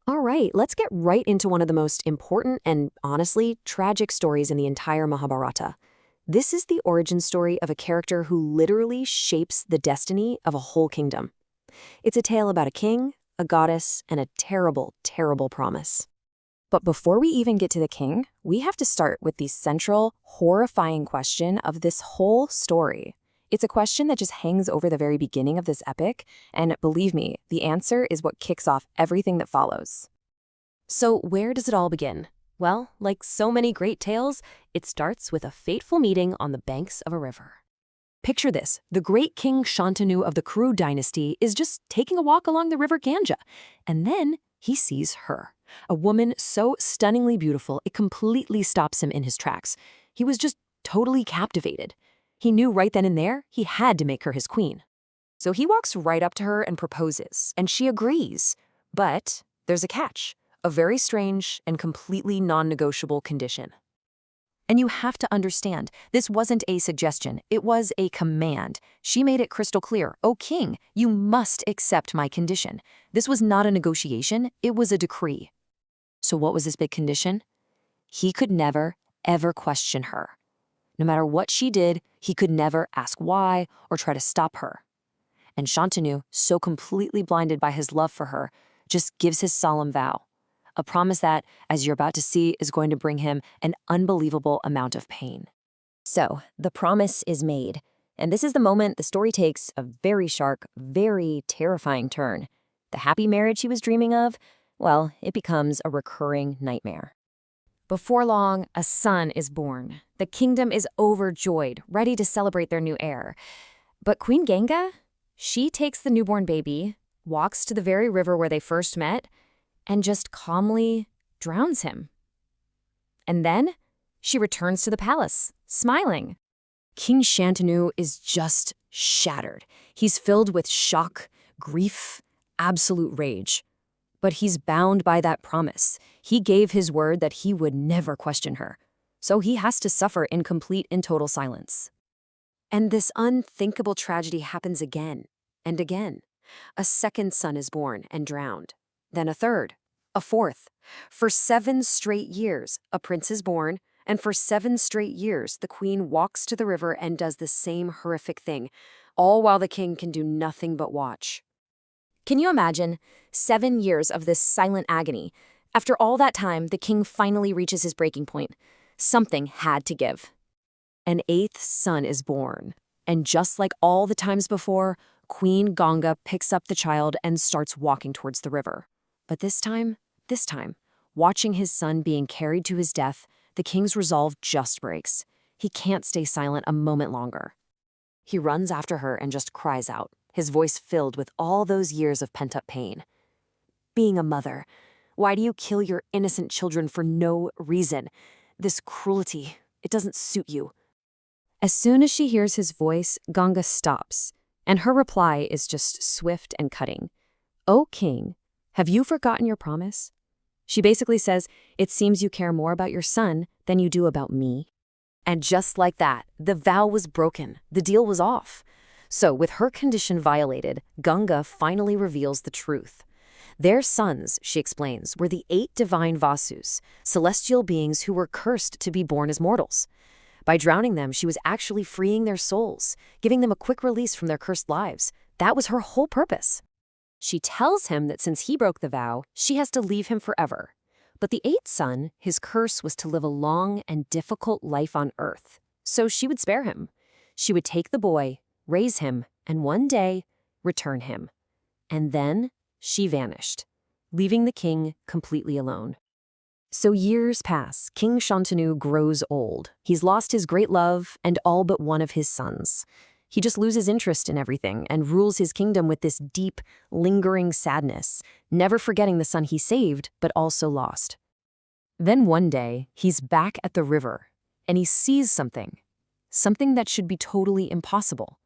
All right, let's get right into one of the most important and, honestly, tragic stories in the entire Mahabharata. This is the origin story of a character who literally shapes the destiny of a whole kingdom. It's a tale about a king, a goddess, and a terrible, terrible promise. But before we even get to the king, we have to start with the central, horrifying question of this whole story. It's a question that just hangs over the very beginning of this epic, and believe me, the answer is what kicks off everything that follows. So where does it all begin? Well, like so many great tales, it starts with a fateful meeting on the banks of a river. Picture this, the great King Shantanu of the Kuru dynasty is just taking a walk along the river Ganga, and then he sees her, a woman so stunningly beautiful it completely stops him in his tracks. He was just totally captivated. He knew right then and there he had to make her his queen. So he walks right up to her and proposes, and she agrees. But there's a catch, a very strange and completely non-negotiable condition. And you have to understand, this wasn't a suggestion, it was a command. She made it crystal clear, "O king, you must accept my condition." This was not a negotiation, it was a decree. So what was this big condition? He could never, ever question her. No matter what she did, he could never ask why or try to stop her. And Shantanu, so completely blinded by his love for her, just gives his solemn vow. A promise that, as you're about to see, is going to bring him an unbelievable amount of pain. So, the promise is made, and this is the moment the story takes a very sharp, very terrifying turn. The happy marriage he was dreaming of, well, it becomes a recurring nightmare. Before long, a son is born. The kingdom is overjoyed, ready to celebrate their new heir. But Queen Ganga, she takes the newborn baby, walks to the very river where they first met, and just calmly drowns him. And then she returns to the palace, smiling. King Shantanu is just shattered. He's filled with shock, grief, absolute rage. But he's bound by that promise. He gave his word that he would never question her. So he has to suffer in complete and total silence. And this unthinkable tragedy happens again and again. A second son is born and drowned. Then a third, a fourth. For 7 straight years, a prince is born, and for 7 straight years, the queen walks to the river and does the same horrific thing, all while the king can do nothing but watch. Can you imagine 7 years of this silent agony? After all that time, the king finally reaches his breaking point. Something had to give. An 8th son is born, and just like all the times before, Queen Ganga picks up the child and starts walking towards the river. But this time, watching his son being carried to his death, the king's resolve just breaks. He can't stay silent a moment longer. He runs after her and just cries out, his voice filled with all those years of pent-up pain. "Being a mother, why do you kill your innocent children for no reason? This cruelty, it doesn't suit you." As soon as she hears his voice, Ganga stops, and her reply is just swift and cutting. "O king, have you forgotten your promise?" She basically says, "It seems you care more about your son than you do about me." And just like that, the vow was broken, the deal was off. So with her condition violated, Ganga finally reveals the truth. Their sons, she explains, were the 8 divine Vasus, celestial beings who were cursed to be born as mortals. By drowning them, she was actually freeing their souls, giving them a quick release from their cursed lives. That was her whole purpose. She tells him that since he broke the vow, she has to leave him forever. But the 8th son, his curse was to live a long and difficult life on earth. So she would spare him. She would take the boy, raise him, and one day, return him. And then she vanished, leaving the king completely alone. So years pass. King Shantanu grows old. He's lost his great love and all but one of his sons. He just loses interest in everything and rules his kingdom with this deep, lingering sadness, never forgetting the son he saved but also lost. Then one day, he's back at the river, and he sees something that should be totally impossible.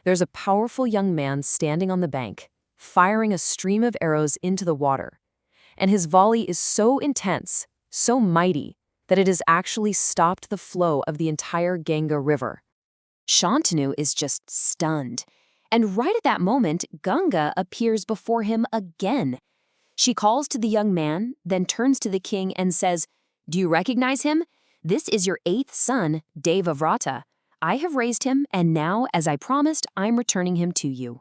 There's a powerful young man standing on the bank, firing a stream of arrows into the water. And his volley is so intense, so mighty, that it has actually stopped the flow of the entire Ganga River. Shantanu is just stunned. And right at that moment, Ganga appears before him again. She calls to the young man, then turns to the king and says, "Do you recognize him? This is your 8th son, Devavrata. I have raised him, and now, as I promised, I'm returning him to you."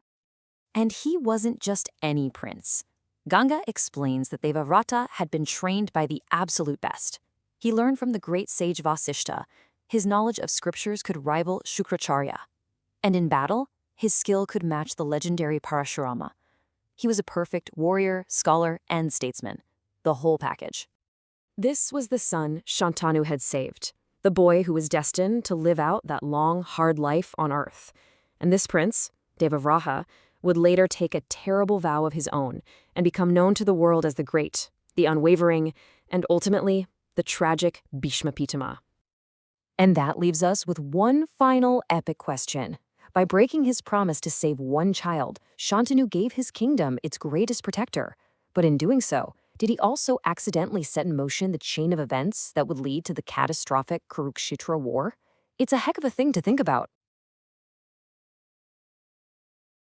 And he wasn't just any prince. Ganga explains that Devavrata had been trained by the absolute best. He learned from the great sage Vasishta. His knowledge of scriptures could rival Shukracharya. And in battle, his skill could match the legendary Parashurama. He was a perfect warrior, scholar, and statesman. The whole package. This was the son Shantanu had saved, the boy who was destined to live out that long, hard life on earth. And this prince, Devavrata, would later take a terrible vow of his own and become known to the world as the great, the unwavering, and ultimately, the tragic Bhishma Pitamah. And that leaves us with one final epic question. By breaking his promise to save one child, Shantanu gave his kingdom its greatest protector. But in doing so, did he also accidentally set in motion the chain of events that would lead to the catastrophic Kurukshetra war? It's a heck of a thing to think about.